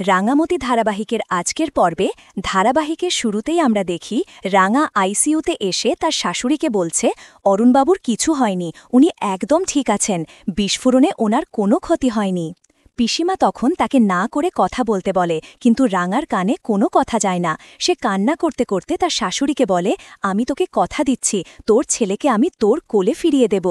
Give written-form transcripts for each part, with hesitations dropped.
রাঙামতি ধারাবাহিকের আজকের পর্বে ধারাবাহিকের শুরুতেই আমরা দেখি রাঙা আইসিইউতে এসে তার শাশুড়িকে বলছে অরুণবাবুর কিছু হয়নি, উনি একদম ঠিক আছেন, বিস্ফোরণে ওনার কোনো ক্ষতি হয়নি। পিসিমা তখন তাকে না করে কথা বলতে বলে, কিন্তু রাঙার কানে কোনো কথা যায় না। সে কান্না করতে করতে তার শাশুড়িকে বলে, আমি তোকে কথা দিচ্ছি, তোর ছেলেকে আমি তোর কোলে ফিরিয়ে দেব।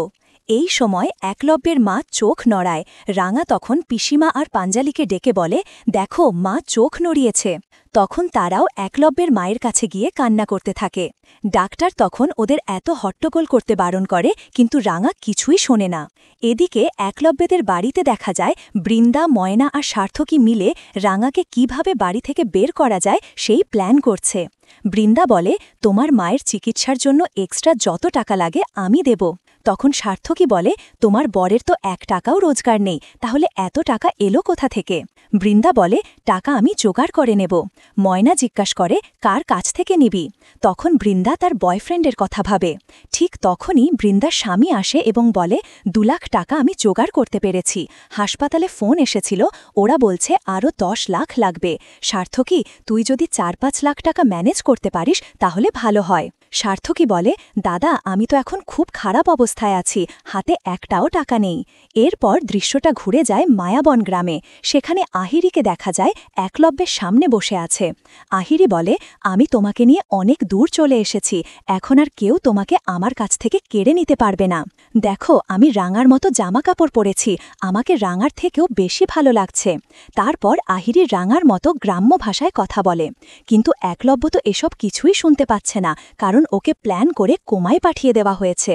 এই সময় একলব্যের মা চোখ নড়ায়। রাঙা তখন পিসিমা আর পাঞ্জালিকে ডেকে বলে, দেখো মা চোখ নড়িয়েছে। তখন তারাও একলব্যের মায়ের কাছে গিয়ে কান্না করতে থাকে। ডাক্তার তখন ওদের এত হট্টগোল করতে বারণ করে, কিন্তু রাঙা কিছুই শোনে না। এদিকে একলব্যদের বাড়িতে দেখা যায় বৃন্দা, ময়না আর সার্থকী মিলে রাঙাকে কিভাবে বাড়ি থেকে বের করা যায় সেই প্ল্যান করছে। বৃন্দা বলে, তোমার মায়ের চিকিৎসার জন্য এক্সট্রা যত টাকা লাগে আমি দেব। তখন সার্থকী বলে, তোমার বরের তো 1 টাকাও রোজগার নেই, তাহলে এত টাকা এলো কোথা থেকে? বৃন্দা বলে, টাকা আমি জোগাড় করে নেব। ময়না জিজ্ঞাসা করে, কার কাছ থেকে নিবি? তখন বৃন্দা তার বয়ফ্রেন্ডের কথা ভাবে। ঠিক তখনই বৃন্দার স্বামী আসে এবং বলে, 2 লাখ টাকা আমি জোগাড় করতে পেরেছি। হাসপাতালে ফোন এসেছিল, ওরা বলছে আরও 10 লাখ লাগবে। সার্থকী, তুই যদি 4-5 লাখ টাকা ম্যানেজ করতে পারিস তাহলে ভালো হয়। সার্থকী বলে, দাদা আমি তো এখন খুব খারাপ অবস্থায় আছি, হাতে একটাও টাকা নেই। এরপর দৃশ্যটা ঘুরে যায় মায়াবন গ্রামে। সেখানে আহিরিকে দেখা যায় একলব্যের সামনে বসে আছে। আহিরি বলে, আমি তোমাকে নিয়ে অনেক দূর চলে এসেছি, এখন আর কেউ তোমাকে আমার কাছ থেকে কেড়ে নিতে পারবে না। দেখো আমি রাঙার মতো জামা কাপড় পরেছি, আমাকে রাঙার থেকেও বেশি ভালো লাগছে। তারপর আহিরি রাঙার মতো গ্রাম্য ভাষায় কথা বলে, কিন্তু একলব্য তো এসব কিছুই শুনতে পাচ্ছে না, কারণ ওকে প্ল্যান করে কোমায় পাঠিয়ে দেওয়া হয়েছে।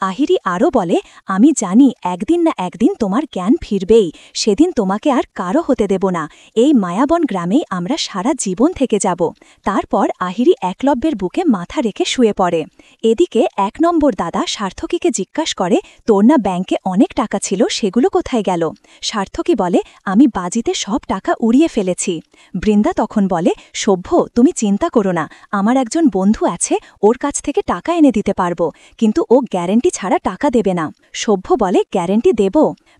আহিরি আরও বলে, আমি জানি একদিন না একদিন তোমার জ্ঞান ফিরবেই, সেদিন তোমাকে আর কারো হতে দেব না। এই মায়াবন গ্রামেই আমরা সারা জীবন থেকে যাব। তারপর আহিরি একলব্যের বুকে মাথা রেখে শুয়ে পড়ে। এদিকে 1 নম্বর দাদা সার্থকীকে জিজ্ঞাসা করে, তোর না ব্যাংকে অনেক টাকা ছিল, সেগুলো কোথায় গেল? সার্থকী বলে, আমি বাজিতে সব টাকা উড়িয়ে ফেলেছি। বৃন্দা তখন বলে, সভ্য তুমি চিন্তা করো না, আমার একজন বন্ধু আছে, ওর কাছ থেকে টাকা এনে দিতে পারবো, কিন্তু ও গ্যারেন্টি ছাড়া টাকা দেবে না। সভ্য বলে, গ্যারেন্টি দেব?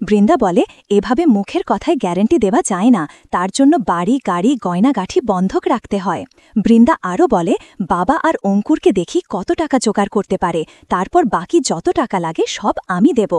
বৃন্দা বলে, এভাবে মুখের কথায় গ্যারেন্টি দেওয়া যায় না, তার জন্য বাড়ি গাড়ি গয়নাগাঠি বন্ধক রাখতে হয়। বৃন্দা আরও বলে, বাবা আর অঙ্কুরকে দেখি কত টাকা জোগাড় করতে পারে, তারপর বাকি যত টাকা লাগে সব আমি দেব।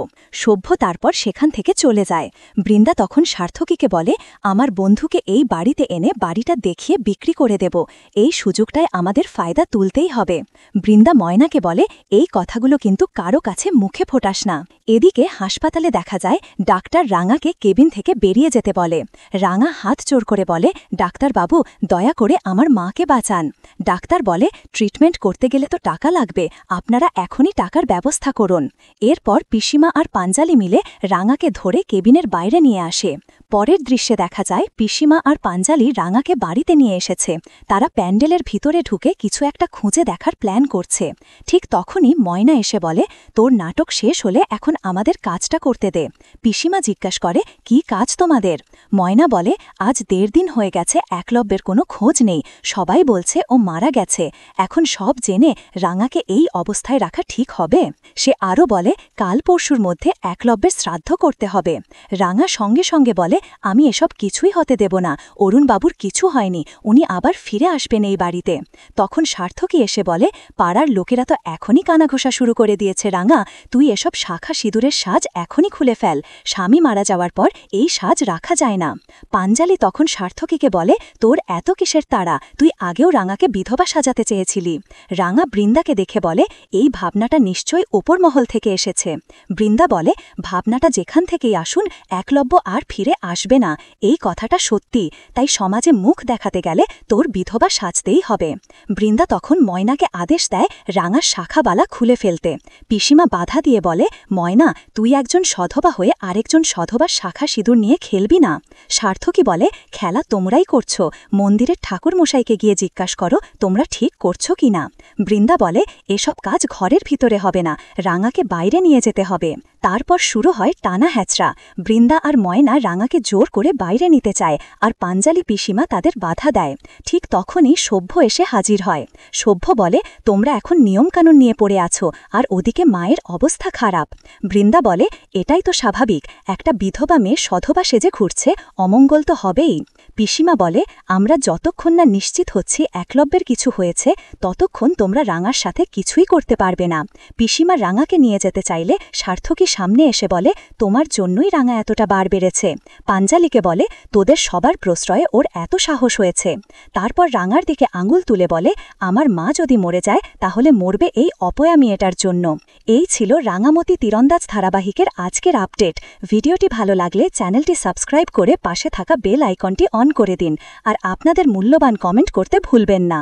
সভ্য তারপর সেখান থেকে চলে যায়। বৃন্দা তখন সার্থকীকে বলে, আমার বন্ধুকে এই বাড়িতে এনে বাড়িটা দেখিয়ে বিক্রি করে দেব, এই সুযোগটায় আমাদের ফায়দা তুলতেই হবে। বৃন্দা ময়নাকে বলে, এই কথাগুলো কিন্তু কারো কাছে মুখে ফোটাস না। এদিকে হাসপাতালে দেখা যায় ডাক্তার রাঙাকে কেবিন থেকে বেরিয়ে যেতে বলে। রাঙা হাত জোর করে বলে, ডাক্তারবাবু দয়া করে আমার মাকে বাঁচান। ডাক্তার বলে, ট্রিটমেন্ট করতে গেলে তো টাকা লাগবে, আপনারা এখনই টাকার ব্যবস্থা করুন। এরপর পিসিমা আর পাঞ্জালি মিলে রাঙাকে ধরে কেবিনের বাইরে নিয়ে আসে। পরের দৃশ্যে দেখা যায় পিসিমা আর পাঞ্জালি রাঙাকে বাড়িতে নিয়ে এসেছে। তারা প্যান্ডেলের ভিতরে ঢুকে কিছু একটা খুঁজে দেখার প্ল্যান করছে। ঠিক তখনই ময়না এসে বলে, তোর নাটক শেষ হলে এখন আমাদের কাজটা করতে দে। পিসিমা জিজ্ঞাসা করে, কি কাজ তোমাদের? ময়না বলে, আজ 1.5 দিন হয়ে গেছে একলব্যের কোনো খোঁজ নেই, সবাই বলছে ও মারা গেছে, এখন সব জেনে রাঙাকে এই অবস্থায় রাখা ঠিক হবে? সে আরও বলে, কাল পরশুর মধ্যে একলব্যের শ্রাদ্ধ করতে হবে। রাঙা সঙ্গে সঙ্গে বলে, আমি এসব কিছুই হতে দেব না, অরুণবাবুর কিছু হয়নি, উনি আবার ফিরে আসবেন এই বাড়িতে। তখন সার্থকী এসে বলে, পাড়ার লোকেরা তো এখনই কানাঘোষা শুরু করে দিয়েছে, রাঙা তুই এসব শাখা সিঁদুরের সাজ এখনই খুলে ফেল, স্বামী মারা যাওয়ার পর এই সাজ রাখা যায় না। পাঞ্জালি তখন সার্থকীকে বলে, তোর এত কিসের তাড়া, তুই আগেও রাঙাকে বিধবা সাজাতে চেয়েছিলি। রাঙা বৃন্দাকে দেখে বলে, এই ভাবনাটা নিশ্চয়ই ওপর মহল থেকে এসেছে। বৃন্দা বলে, ভাবনাটা যেখান থেকেই আসুন একলব্য আর ফিরে আসবে না, এই কথাটা সত্যি, তাই সমাজে মুখ দেখাতে গেলে তোর বিধবা সাজতেই হবে। বৃন্দা তখন ময়নাকে আদেশ দেয় রাঙার শাখাবালা খুলে ফেলতে। পিসিমা বাধা দিয়ে বলে, ময়না তুই একজন সধবা হয়ে আরেকজন সধবার শাখা সিঁদুর নিয়ে খেলবি না। সার্থকী বলে, খেলা তোমরাই করছো, মন্দিরের ঠাকুরমশাইকে গিয়ে জিজ্ঞাসা করো তোমরা ঠিক করছো কি না। বৃন্দা বলে, এসব কাজ ঘরের ভিতরে হবে না, রাঙাকে বাইরে নিয়ে যেতে হবে। তারপর শুরু হয় টানা হ্যাচড়া। বৃন্দা আর ময়না রাঙাকে জোর করে বাইরে নিতে চায়, আর পাঞ্জালি পিসিমা তাদের বাধা দেয়। ঠিক তখনই সভ্য এসে হাজির হয়। সভ্য বলে, তোমরা এখন নিয়মকানুন নিয়ে পড়ে আছো, আর ওদিকে মায়ের অবস্থা খারাপ। বৃন্দা বলে, এটাই তো স্বাভাবিক, একটা বিধবা মেয়ে সধবা সেজে ঘুরছে, অমঙ্গল তো হবেই। পিসিমা বলে, আমরা যতক্ষণ না নিশ্চিত হচ্ছি একলব্যের কিছু হয়েছে, ততক্ষণ তোমরা রাঙার সাথে কিছুই করতে পারবে না। পিসিমা রাঙাকে নিয়ে যেতে চাইলে সার্থকী সামনে এসে বলে, তোমার জন্যই রাঙা এতটা বার বেড়েছে। পাঞ্জালিকে বলে, তোদের সবার প্রশ্রয়ে ওর এত সাহস হয়েছে। তারপর রাঙার দিকে আঙুল তুলে বলে, আমার মা যদি মরে যায় তাহলে মরবে এই অপয়া মেয়েটার জন্য। এই ছিল রাঙামতি তীরন্দাজ ধারাবাহিকের আজকের আপডেট। ভিডিওটি ভালো লাগলে চ্যানেলটি সাবস্ক্রাইব করে পাশে থাকা বেল আইকনটি অন করে দিন, আর আপনাদের মূল্যবান কমেন্ট করতে ভুলবেন না।